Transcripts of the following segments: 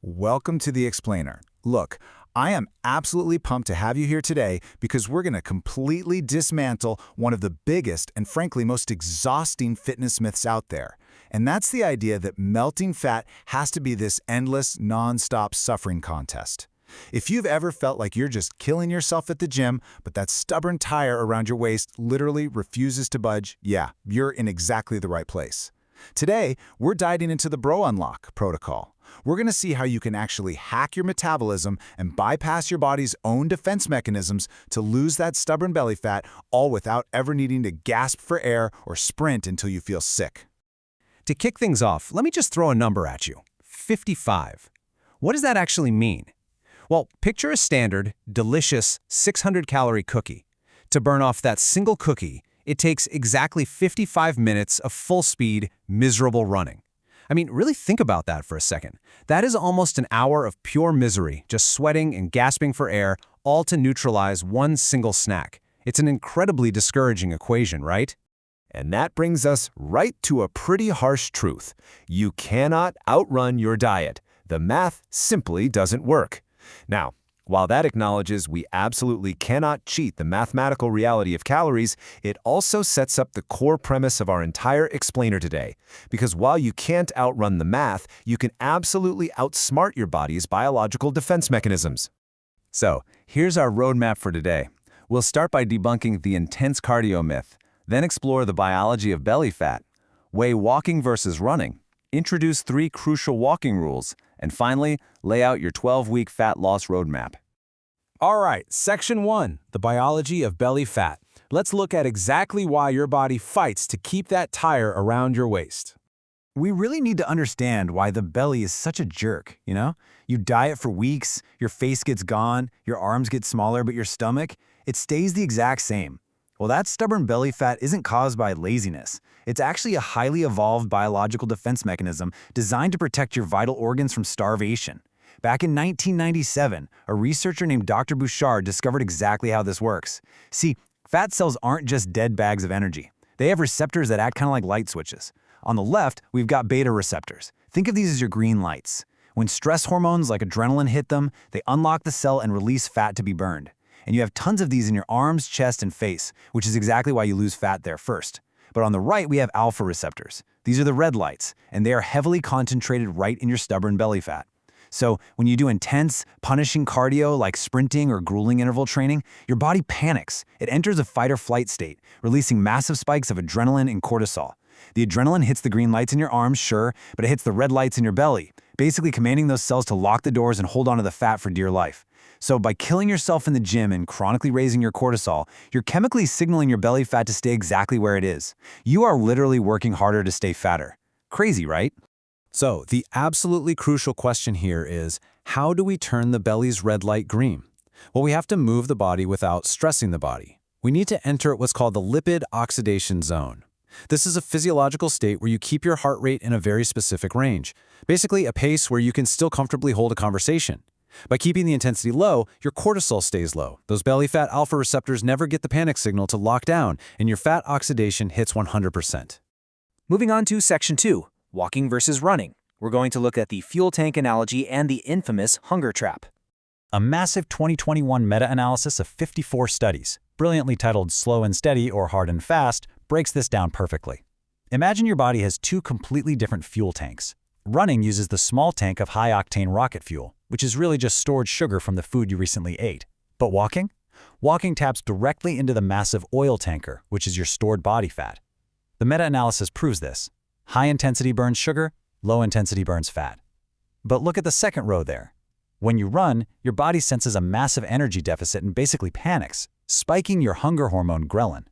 Welcome to The Explainer. Look, I am absolutely pumped to have you here today because we're going to completely dismantle one of the biggest and frankly most exhausting fitness myths out there. And that's the idea that melting fat has to be this endless, non-stop suffering contest. If you've ever felt like you're just killing yourself at the gym, but that stubborn tire around your waist literally refuses to budge, yeah, you're in exactly the right place. Today, we're diving into the Bro Unlock protocol. We're going to see how you can actually hack your metabolism and bypass your body's own defense mechanisms to lose that stubborn belly fat, all without ever needing to gasp for air or sprint until you feel sick. To kick things off, let me just throw a number at you. 55. What does that actually mean? Well, picture a standard, delicious 600-calorie cookie. To burn off that single cookie, it takes exactly 55 minutes of full-speed, miserable running. I mean, really think about that for a second. That is almost an hour of pure misery, just sweating and gasping for air, all to neutralize one single snack. It's an incredibly discouraging equation, right? And that brings us right to a pretty harsh truth. You cannot outrun your diet. The math simply doesn't work. Now, while that acknowledges we absolutely cannot cheat the mathematical reality of calories, it also sets up the core premise of our entire explainer today. Because while you can't outrun the math, you can absolutely outsmart your body's biological defense mechanisms. So, here's our roadmap for today. We'll start by debunking the intense cardio myth, then explore the biology of belly fat, weigh walking versus running, introduce 3 crucial walking rules, and finally, lay out your 12-week fat loss roadmap. All right, Section 1, the biology of belly fat. Let's look at exactly why your body fights to keep that tire around your waist. We really need to understand why the belly is such a jerk, you know? You diet for weeks, your face gets gone, your arms get smaller, but your stomach, it stays the exact same. Well, that stubborn belly fat isn't caused by laziness. It's actually a highly evolved biological defense mechanism designed to protect your vital organs from starvation. Back in 1997, a researcher named Dr. Bouchard discovered exactly how this works. See, fat cells aren't just dead bags of energy. They have receptors that act kind of like light switches. On the left, we've got beta receptors. Think of these as your green lights. When stress hormones like adrenaline hit them, they unlock the cell and release fat to be burned. And you have tons of these in your arms, chest, and face, which is exactly why you lose fat there first. But on the right, we have alpha receptors. These are the red lights, and they are heavily concentrated right in your stubborn belly fat. So when you do intense, punishing cardio like sprinting or grueling interval training, your body panics. It enters a fight-or-flight state, releasing massive spikes of adrenaline and cortisol. The adrenaline hits the green lights in your arms, sure, but it hits the red lights in your belly, basically commanding those cells to lock the doors and hold onto the fat for dear life. So by killing yourself in the gym and chronically raising your cortisol, you're chemically signaling your belly fat to stay exactly where it is. You are literally working harder to stay fatter. Crazy, right? So, the absolutely crucial question here is, how do we turn the belly's red light green? Well, we have to move the body without stressing the body. We need to enter what's called the lipid oxidation zone. This is a physiological state where you keep your heart rate in a very specific range, basically a pace where you can still comfortably hold a conversation. By keeping the intensity low, your cortisol stays low. Those belly fat alpha receptors never get the panic signal to lock down, and your fat oxidation hits 100%. Moving on to Section 2, walking versus running. We're going to look at the fuel tank analogy and the infamous hunger trap. A massive 2021 meta-analysis of 54 studies, brilliantly titled Slow and Steady or Hard and Fast, breaks this down perfectly. Imagine your body has 2 completely different fuel tanks. Running uses the small tank of high-octane rocket fuel, which is really just stored sugar from the food you recently ate. But walking? Walking taps directly into the massive oil tanker, which is your stored body fat. The meta-analysis proves this. High intensity burns sugar, low intensity burns fat. But look at the second row there. When you run, your body senses a massive energy deficit and basically panics, spiking your hunger hormone ghrelin.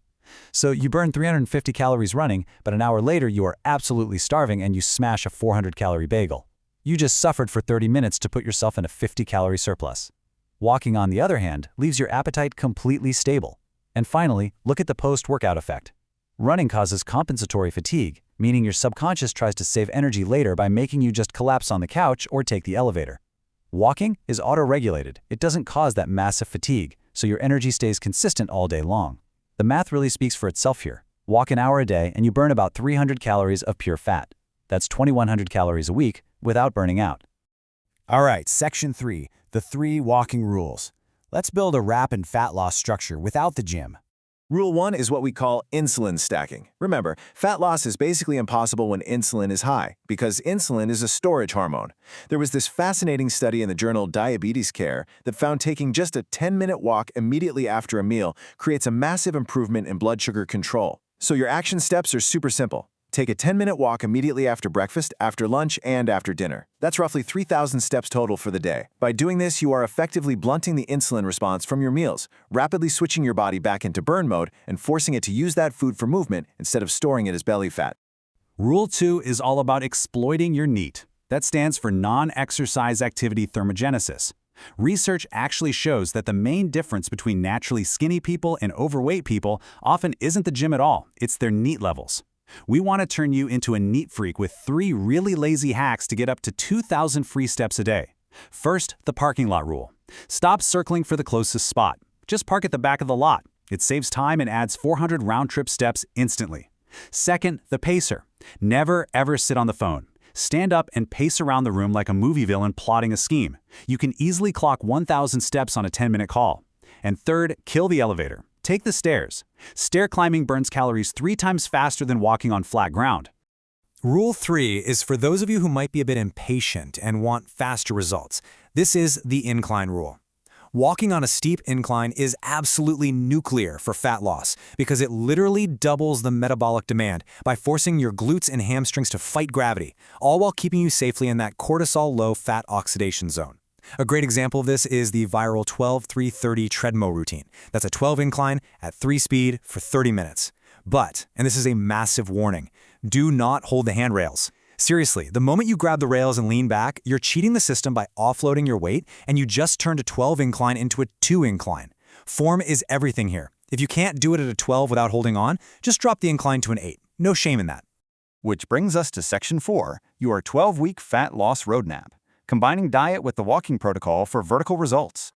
So you burn 350 calories running, but an hour later you are absolutely starving and you smash a 400-calorie bagel. You just suffered for 30 minutes to put yourself in a 50-calorie surplus. Walking, on the other hand, leaves your appetite completely stable. And finally, look at the post-workout effect. Running causes compensatory fatigue, meaning your subconscious tries to save energy later by making you just collapse on the couch or take the elevator. Walking is auto-regulated. It doesn't cause that massive fatigue, so your energy stays consistent all day long. The math really speaks for itself here. Walk an hour a day and you burn about 300 calories of pure fat. That's 2,100 calories a week without burning out. All right, Section 3, the 3 walking rules. Let's build a rapid fat loss structure without the gym. Rule 1 is what we call insulin stacking. Remember, fat loss is basically impossible when insulin is high, because insulin is a storage hormone. There was this fascinating study in the journal Diabetes Care that found taking just a 10-minute walk immediately after a meal creates a massive improvement in blood sugar control. So your action steps are super simple. Take a 10-minute walk immediately after breakfast, after lunch, and after dinner. That's roughly 3,000 steps total for the day. By doing this, you are effectively blunting the insulin response from your meals, rapidly switching your body back into burn mode and forcing it to use that food for movement instead of storing it as belly fat. Rule 2 is all about exploiting your NEAT. That stands for non-exercise activity thermogenesis. Research actually shows that the main difference between naturally skinny people and overweight people often isn't the gym at all, it's their NEAT levels. We want to turn you into a NEAT freak with 3 really lazy hacks to get up to 2,000 free steps a day. First, the parking lot rule. Stop circling for the closest spot. Just park at the back of the lot. It saves time and adds 400 round-trip steps instantly. Second, the pacer. Never ever sit on the phone. Stand up and pace around the room like a movie villain plotting a scheme. You can easily clock 1,000 steps on a 10-minute call. And third, kill the elevator. Take the stairs. Stair climbing burns calories 3 times faster than walking on flat ground. Rule 3 is for those of you who might be a bit impatient and want faster results. This is the incline rule. Walking on a steep incline is absolutely nuclear for fat loss because it literally doubles the metabolic demand by forcing your glutes and hamstrings to fight gravity, all while keeping you safely in that cortisol-low fat oxidation zone. A great example of this is the viral 12-3-30 treadmill routine. That's a 12 incline at 3 speed for 30 minutes. But, and this is a massive warning, do not hold the handrails. Seriously, the moment you grab the rails and lean back, you're cheating the system by offloading your weight, and you just turned a 12 incline into a 2 incline. Form is everything here. If you can't do it at a 12 without holding on, just drop the incline to an 8. No shame in that. Which brings us to Section 4, your 12-week fat loss roadmap. Combining diet with the walking protocol for vertical results.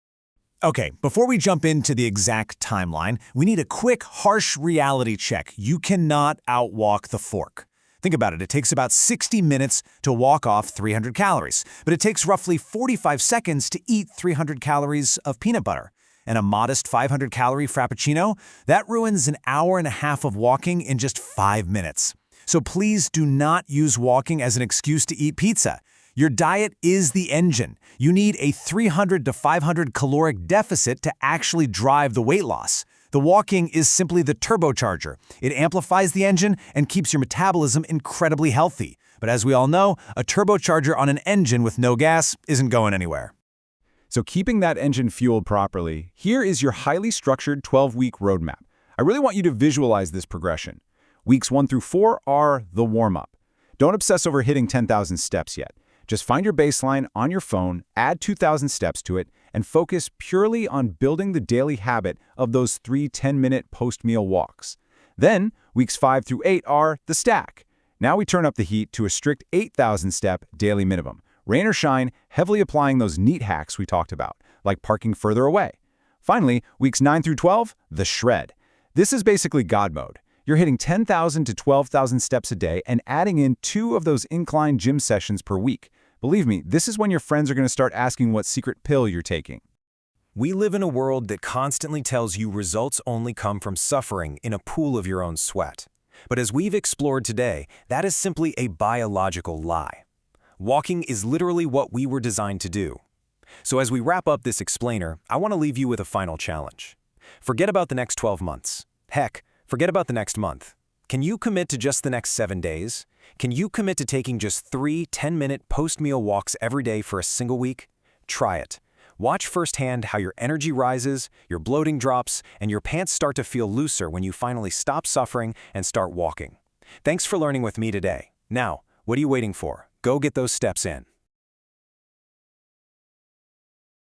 Okay, before we jump into the exact timeline, we need a quick, harsh reality check. You cannot outwalk the fork. Think about it. It takes about 60 minutes to walk off 300 calories, but it takes roughly 45 seconds to eat 300 calories of peanut butter. And a modest 500-calorie frappuccino, that ruins an hour and a half of walking in just 5 minutes. So please do not use walking as an excuse to eat pizza. Your diet is the engine. You need a 300 to 500 caloric deficit to actually drive the weight loss. The walking is simply the turbocharger. It amplifies the engine and keeps your metabolism incredibly healthy. But as we all know, a turbocharger on an engine with no gas isn't going anywhere. So keeping that engine fueled properly, here is your highly structured 12-week roadmap. I really want you to visualize this progression. Weeks 1 through 4 are the warm-up. Don't obsess over hitting 10,000 steps yet. Just find your baseline on your phone, add 2,000 steps to it, and focus purely on building the daily habit of those 3 10-minute post-meal walks. Then, weeks 5 through 8 are the stack. Now we turn up the heat to a strict 8,000-step daily minimum. Rain or shine, heavily applying those NEAT hacks we talked about, like parking further away. Finally, weeks 9 through 12, the shred. This is basically God mode. You're hitting 10,000 to 12,000 steps a day and adding in 2 of those incline gym sessions per week. Believe me, this is when your friends are going to start asking what secret pill you're taking. We live in a world that constantly tells you results only come from suffering in a pool of your own sweat. But as we've explored today, that is simply a biological lie. Walking is literally what we were designed to do. So as we wrap up this explainer, I want to leave you with a final challenge. Forget about the next 12 months. Heck, forget about the next month. Can you commit to just the next 7 days? Can you commit to taking just 3 10-minute post-meal walks every day for a single week? Try it. Watch firsthand how your energy rises, your bloating drops, and your pants start to feel looser when you finally stop suffering and start walking. Thanks for learning with me today. Now, what are you waiting for? Go get those steps in.